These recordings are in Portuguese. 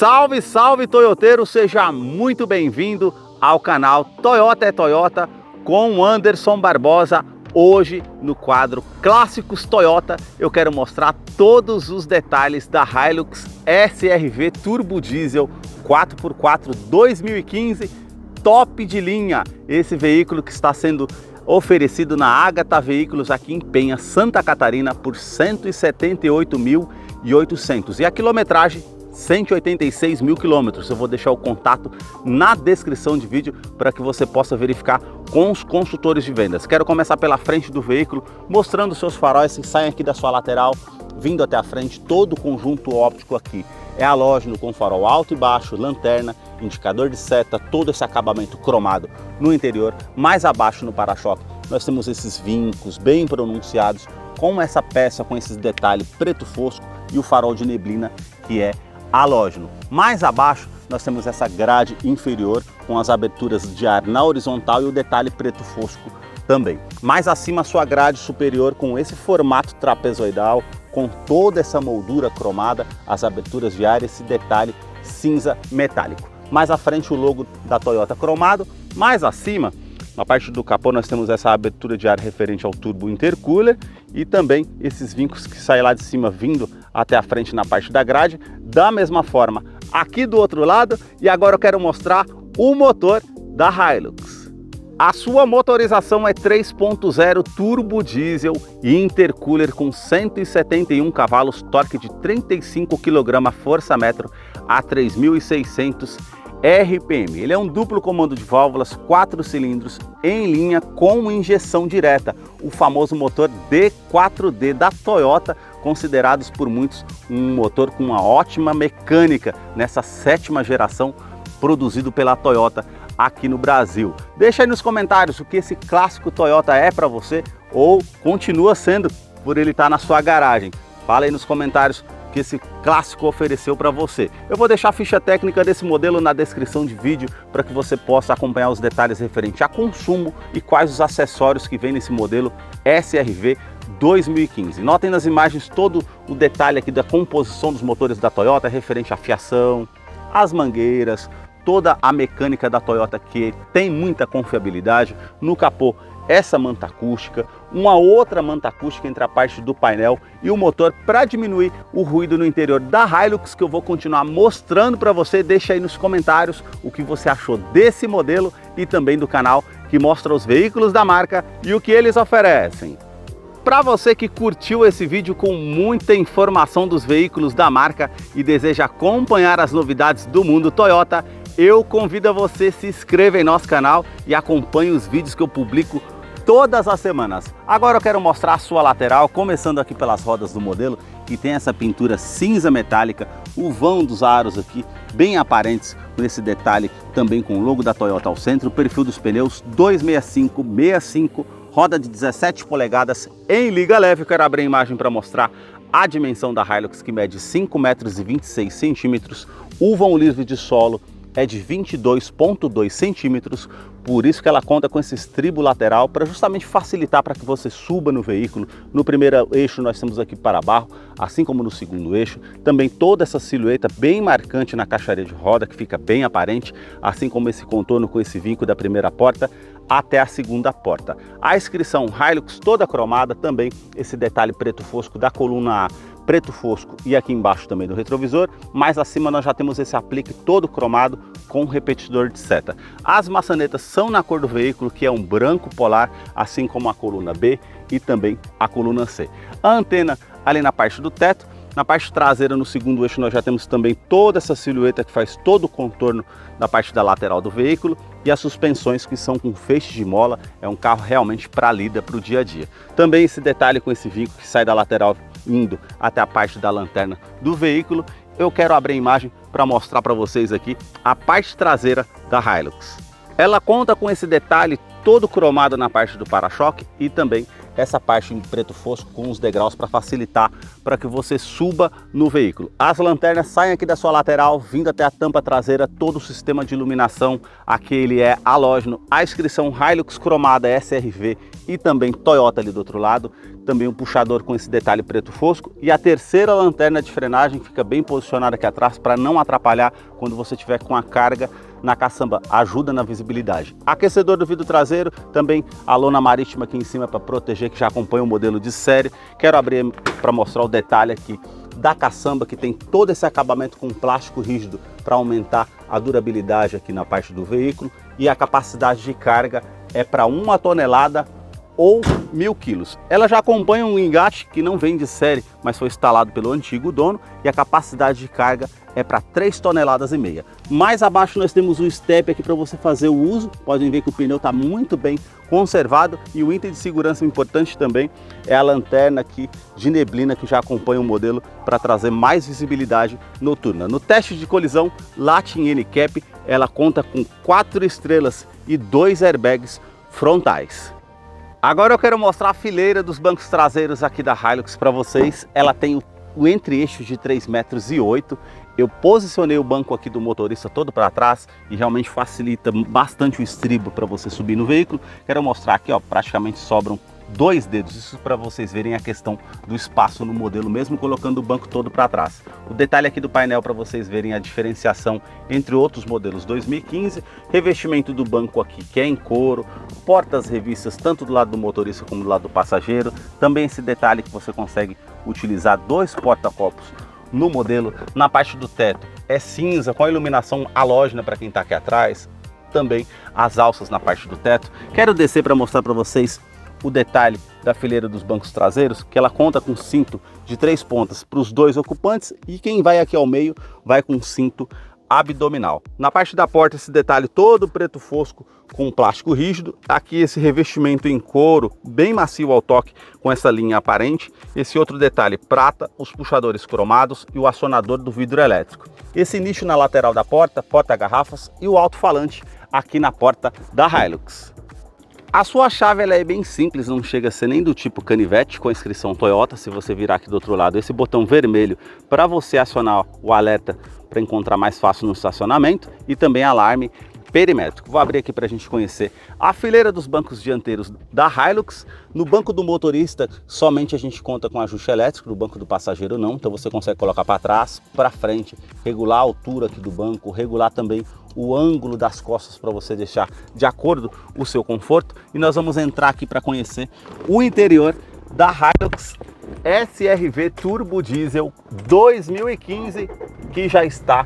Salve, salve toyoteiro, seja muito bem-vindo ao canal Toyota é Toyota com Anderson Barbosa. Hoje no quadro Clássicos Toyota eu quero mostrar todos os detalhes da Hilux SR-V Turbo Diesel 4x4 2015, top de linha. Esse veículo que está sendo oferecido na Ágata Veículos aqui em Penha, Santa Catarina por R$ 178.800 e a quilometragem 186 mil quilômetros. Eu vou deixar o contato na descrição de vídeo para que você possa verificar com os consultores de vendas. Quero começar pela frente do veículo, mostrando seus faróis que saem aqui da sua lateral, vindo até a frente. Todo o conjunto óptico aqui é halógeno com farol alto e baixo, lanterna, indicador de seta, todo esse acabamento cromado no interior. Mais abaixo no para-choque nós temos esses vincos bem pronunciados com essa peça, com esses detalhes preto fosco e o farol de neblina que é halógeno. Mais abaixo nós temos essa grade inferior com as aberturas de ar na horizontal e o detalhe preto fosco também. Mais acima a sua grade superior com esse formato trapezoidal, com toda essa moldura cromada, as aberturas de ar, esse detalhe cinza metálico. Mais à frente o logo da Toyota cromado. Mais acima, na parte do capô, nós temos essa abertura de ar referente ao turbo intercooler e também esses vincos que saem lá de cima vindo até a frente na parte da grade. Da mesma forma aqui do outro lado, e agora eu quero mostrar o motor da Hilux. A sua motorização é 3.0 turbo diesel e intercooler com 171 cavalos, torque de 35 kgfm a 3.600 RPM. Ele é um duplo comando de válvulas, 4 cilindros em linha com injeção direta, o famoso motor D4D da Toyota, considerados por muitos um motor com uma ótima mecânica nessa 7ª geração produzido pela Toyota aqui no Brasil. Deixa aí nos comentários o que esse clássico Toyota é para você ou continua sendo por ele estar na sua garagem. Fala aí nos comentários que esse clássico ofereceu para você. Eu vou deixar a ficha técnica desse modelo na descrição de vídeo para que você possa acompanhar os detalhes referentes a consumo e quais os acessórios que vem nesse modelo SR-V 2015. Notem nas imagens todo o detalhe aqui da composição dos motores da Toyota referente à fiação, as mangueiras, toda a mecânica da Toyota que tem muita confiabilidade. No capô, essa manta acústica, uma outra manta acústica entre a parte do painel e o motor para diminuir o ruído no interior da Hilux, que eu vou continuar mostrando para você. Deixa aí nos comentários o que você achou desse modelo e também do canal que mostra os veículos da marca e o que eles oferecem. Para você que curtiu esse vídeo com muita informação dos veículos da marca e deseja acompanhar as novidades do mundo Toyota, eu convido a você se inscreva em nosso canal e acompanhe os vídeos que eu publico todas as semanas. Agora eu quero mostrar a sua lateral, começando aqui pelas rodas do modelo, que tem essa pintura cinza metálica, o vão dos aros aqui bem aparentes, com esse detalhe também com o logo da Toyota ao centro, o perfil dos pneus 265/65, roda de 17 polegadas em liga leve. Eu quero abrir a imagem para mostrar a dimensão da Hilux, que mede 5,26 m, o vão livre de solo é de 22,2 centímetros, por isso que ela conta com esse estribo lateral para justamente facilitar para que você suba no veículo. No primeiro eixo nós temos aqui para barro, assim como no segundo eixo, também toda essa silhueta bem marcante na caixaria de roda, que fica bem aparente, assim como esse contorno com esse vinco da primeira porta até a segunda porta. A inscrição Hilux toda cromada, também esse detalhe preto fosco da coluna A, preto fosco e aqui embaixo também do retrovisor. Mais acima nós já temos esse aplique todo cromado com repetidor de seta. As maçanetas são na cor do veículo, que é um branco polar, assim como a coluna B e também a coluna C. A antena ali na parte do teto. Na parte traseira, no segundo eixo, nós já temos também toda essa silhueta que faz todo o contorno da parte da lateral do veículo e as suspensões que são com feixe de mola. É um carro realmente para lida, para o dia a dia. Também esse detalhe com esse vinco que sai da lateral indo até a parte da lanterna do veículo. Eu quero abrir a imagem para mostrar para vocês aqui a parte traseira da Hilux. Ela conta com esse detalhe todo cromado na parte do para-choque e também essa parte em preto fosco com os degraus para facilitar para que você suba no veículo. As lanternas saem aqui da sua lateral, vindo até a tampa traseira, todo o sistema de iluminação, aqui ele é halógeno, a inscrição Hilux cromada SR-V e também Toyota ali do outro lado. também um puxador com esse detalhe preto fosco, e a terceira lanterna de frenagem fica bem posicionada aqui atrás para não atrapalhar quando você tiver com a carga na caçamba, ajuda na visibilidade. Aquecedor do vidro traseiro, também a lona marítima aqui em cima para proteger, que já acompanha o modelo de série. Quero abrir para mostrar o detalhe aqui da caçamba, que tem todo esse acabamento com plástico rígido para aumentar a durabilidade aqui na parte do veículo, e a capacidade de carga é para 1 tonelada ou 1000 quilos. Ela já acompanha um engate que não vem de série, mas foi instalado pelo antigo dono, e a capacidade de carga é para 3,5 toneladas. Mais abaixo nós temos o step aqui para você fazer o uso. Podem ver que o pneu está muito bem conservado, e o item de segurança importante também é a lanterna aqui de neblina, que já acompanha o modelo para trazer mais visibilidade noturna. No teste de colisão Latin NCAP, ela conta com 4 estrelas e 2 airbags frontais. Agora eu quero mostrar a fileira dos bancos traseiros aqui da Hilux para vocês. Ela tem o entre-eixo de 3,8 metros. Eu posicionei o banco aqui do motorista todo para trás e realmente facilita bastante o estribo para você subir no veículo. Quero mostrar aqui, ó, praticamente sobram 2 dedos, isso para vocês verem a questão do espaço no modelo, mesmo colocando o banco todo para trás. O detalhe aqui do painel para vocês verem a diferenciação entre outros modelos 2015, revestimento do banco aqui que é em couro, portas revistas tanto do lado do motorista como do lado do passageiro, também esse detalhe que você consegue utilizar 2 porta-copos no modelo. Na parte do teto é cinza com a iluminação halógena para quem está aqui atrás, também as alças na parte do teto. Quero descer para mostrar para vocês o detalhe da fileira dos bancos traseiros, que ela conta com cinto de 3 pontas para os 2 ocupantes, e quem vai aqui ao meio vai com cinto abdominal. Na parte da porta, esse detalhe todo preto fosco com plástico rígido, aqui esse revestimento em couro bem macio ao toque com essa linha aparente, esse outro detalhe prata, os puxadores cromados e o acionador do vidro elétrico. Esse nicho na lateral da porta, porta-garrafas, e o alto-falante aqui na porta da Hilux. A sua chave ela é bem simples, não chega a ser nem do tipo canivete com a inscrição Toyota. Se você virar aqui do outro lado, esse botão vermelho para você acionar o alerta para encontrar mais fácil no estacionamento, e também alarme perimétrico. Vou abrir aqui para a gente conhecer a fileira dos bancos dianteiros da Hilux. No banco do motorista somente a gente conta com ajuste elétrico, no banco do passageiro não, então você consegue colocar para trás, para frente, regular a altura aqui do banco, regular também o ângulo das costas para você deixar de acordo o seu conforto. E nós vamos entrar aqui para conhecer o interior da Hilux SR-V Turbo Diesel 2015, que já está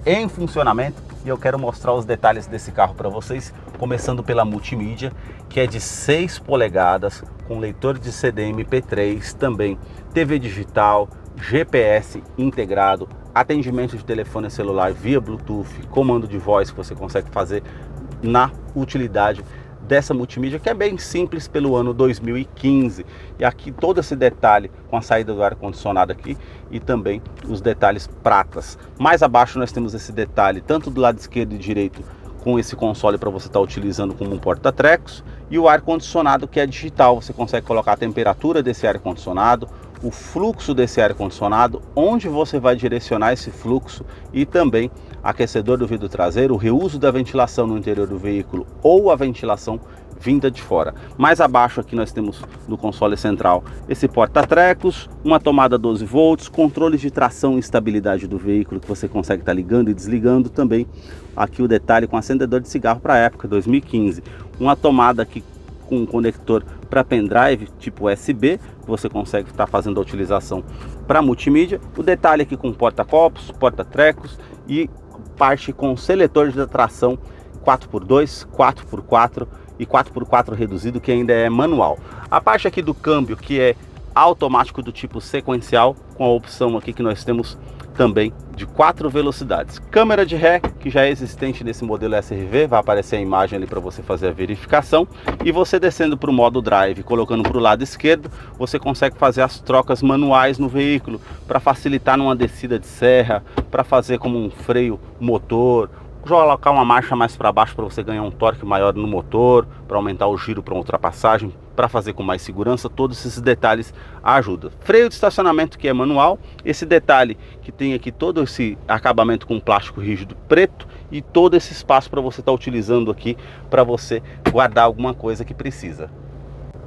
em funcionamento, e eu quero mostrar os detalhes desse carro para vocês, começando pela multimídia, que é de 6 polegadas, com leitor de CD MP3, também TV digital, GPS integrado, atendimento de telefone celular via Bluetooth, comando de voz que você consegue fazer na utilidade dessa multimídia, que é bem simples pelo ano 2015. E aqui todo esse detalhe com a saída do ar-condicionado aqui, e também os detalhes pratas. Mais abaixo nós temos esse detalhe tanto do lado esquerdo e direito, com esse console para você estar utilizando como um porta-trecos, e o ar-condicionado que é digital. Você consegue colocar a temperatura desse ar-condicionado, o fluxo desse ar-condicionado, onde você vai direcionar esse fluxo, e também aquecedor do vidro traseiro, o reuso da ventilação no interior do veículo ou a ventilação vinda de fora. Mais abaixo aqui nós temos no console central esse porta-trecos, uma tomada 12 volts, controles de tração e estabilidade do veículo que você consegue estar ligando e desligando. Também aqui o detalhe com acendedor de cigarro para a época 2015, uma tomada aqui com um conector para pendrive tipo USB, você consegue estar fazendo a utilização para multimídia. O detalhe aqui com porta-copos, porta-trecos e parte com seletor de tração 4x2, 4x4 e 4x4 reduzido, que ainda é manual. A parte aqui do câmbio, que é automático do tipo sequencial, com a opção aqui que nós temos também de 4 velocidades. Câmera de ré, que já é existente nesse modelo SR-V, vai aparecer a imagem ali para você fazer a verificação. E você descendo para o modo drive, colocando para o lado esquerdo, você consegue fazer as trocas manuais no veículo, para facilitar numa descida de serra, para fazer como um freio motor, colocar uma marcha mais para baixo para você ganhar um torque maior no motor, para aumentar o giro para ultrapassagem, para fazer com mais segurança. Todos esses detalhes ajudam. Freio de estacionamento que é manual, esse detalhe que tem aqui todo esse acabamento com plástico rígido preto, e todo esse espaço para você estar utilizando aqui para você guardar alguma coisa que precisa.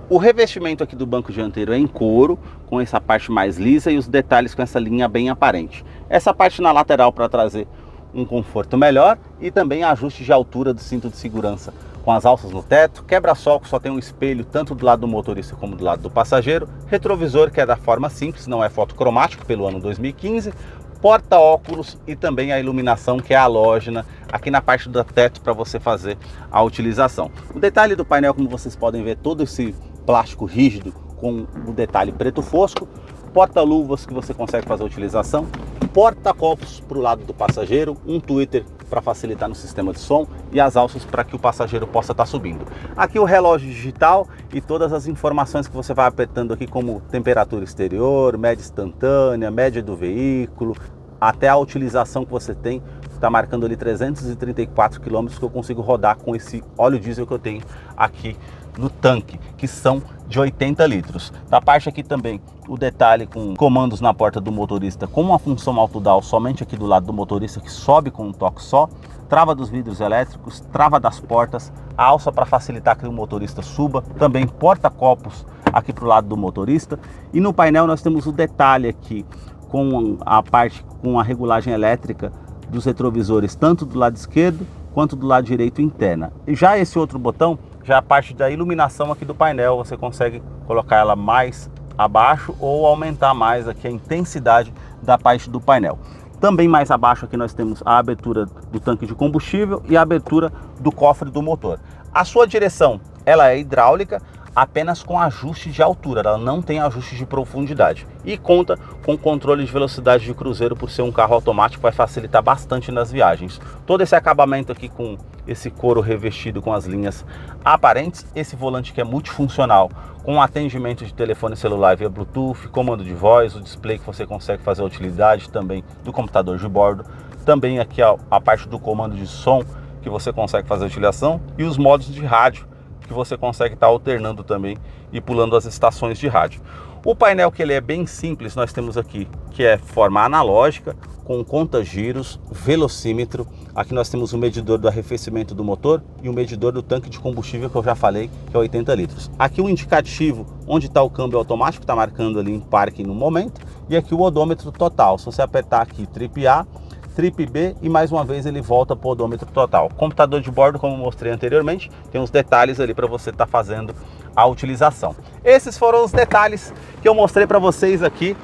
O revestimento aqui do banco dianteiro é em couro, com essa parte mais lisa e os detalhes com essa linha bem aparente. Essa parte na lateral para trazer um conforto melhor e também ajuste de altura do cinto de segurança com as alças no teto, quebra-sol que só tem um espelho tanto do lado do motorista como do lado do passageiro, retrovisor que é da forma simples, não é fotocromático pelo ano 2015, porta-óculos e também a iluminação que é halógena aqui na parte do teto para você fazer a utilização. O detalhe do painel, como vocês podem ver, todo esse plástico rígido com o detalhe preto fosco, porta-luvas que você consegue fazer a utilização, porta-copos para o lado do passageiro, um tweeter para facilitar no sistema de som e as alças para que o passageiro possa estar subindo. Aqui o relógio digital e todas as informações que você vai apertando aqui, como temperatura exterior, média instantânea, média do veículo, até a utilização que você tem. Está marcando ali 334 km que eu consigo rodar com esse óleo diesel que eu tenho aqui no tanque, que são de 80 litros. Da parte aqui também o detalhe com comandos na porta do motorista com uma função autodial somente aqui do lado do motorista, que sobe com um toque só, trava dos vidros elétricos, trava das portas, a alça para facilitar que o motorista suba, também porta-copos aqui para o lado do motorista. E no painel nós temos o detalhe aqui com a parte com a regulagem elétrica dos retrovisores, tanto do lado esquerdo quanto do lado direito interna. E já esse outro botão, já a parte da iluminação aqui do painel, você consegue colocar ela mais abaixo ou aumentar mais aqui a intensidade da parte do painel. Também mais abaixo aqui nós temos a abertura do tanque de combustível e a abertura do cofre do motor. A sua direção, ela é hidráulica, apenas com ajuste de altura, ela não tem ajuste de profundidade e conta com controle de velocidade de cruzeiro. Por ser um carro automático, vai facilitar bastante nas viagens. Todo esse acabamento aqui com esse couro revestido com as linhas aparentes, esse volante que é multifuncional, com atendimento de telefone celular via Bluetooth, comando de voz, o display que você consegue fazer a utilidade também do computador de bordo, também aqui a parte do comando de som que você consegue fazer a utilização e os modos de rádio que você consegue estar alternando também e pulando as estações de rádio. O painel, que ele é bem simples, nós temos aqui que é forma analógica com conta-giros, velocímetro. Aqui nós temos o medidor do arrefecimento do motor e o medidor do tanque de combustível que eu já falei, que é 80 litros. Aqui o indicativo onde está o câmbio automático, está marcando ali em parque no momento, e aqui o odômetro total. Se você apertar aqui trip A, trip B e mais uma vez ele volta para o odômetro total. Computador de bordo, como mostrei anteriormente, tem uns detalhes ali para você estar fazendo a utilização. Esses foram os detalhes que eu mostrei para vocês aqui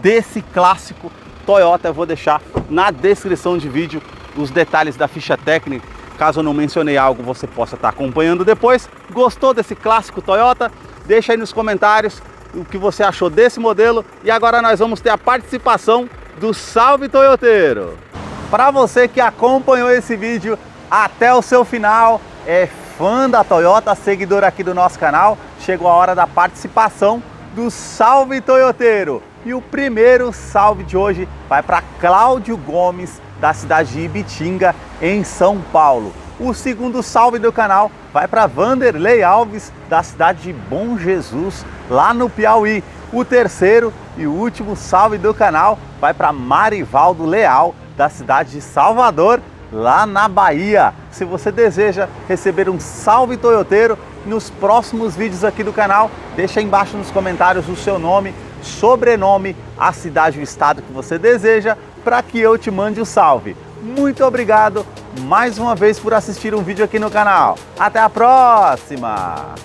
desse clássico Toyota. Eu vou deixar na descrição de vídeo os detalhes da ficha técnica, caso eu não mencionei algo, você possa estar acompanhando depois. Gostou desse clássico Toyota? Deixa aí nos comentários o que você achou desse modelo. E agora nós vamos ter a participação do Salve Toyoteiro. Para você que acompanhou esse vídeo até o seu final, é fã da Toyota, seguidor aqui do nosso canal, chegou a hora da participação do Salve Toyoteiro. E o primeiro salve de hoje vai para Cláudio Gomes, da cidade de Ibitinga, em São Paulo. O segundo salve do canal vai para Vanderlei Alves, da cidade de Bom Jesus, lá no Piauí. O terceiro e último salve do canal vai para Marivaldo Leal, da cidade de Salvador, lá na Bahia. Se você deseja receber um salve toyoteiro nos próximos vídeos aqui do canal, deixa aí embaixo nos comentários o seu nome, sobrenome, a cidade e o estado que você deseja, para que eu te mande o salve. Muito obrigado mais uma vez por assistir um vídeo aqui no canal. Até a próxima!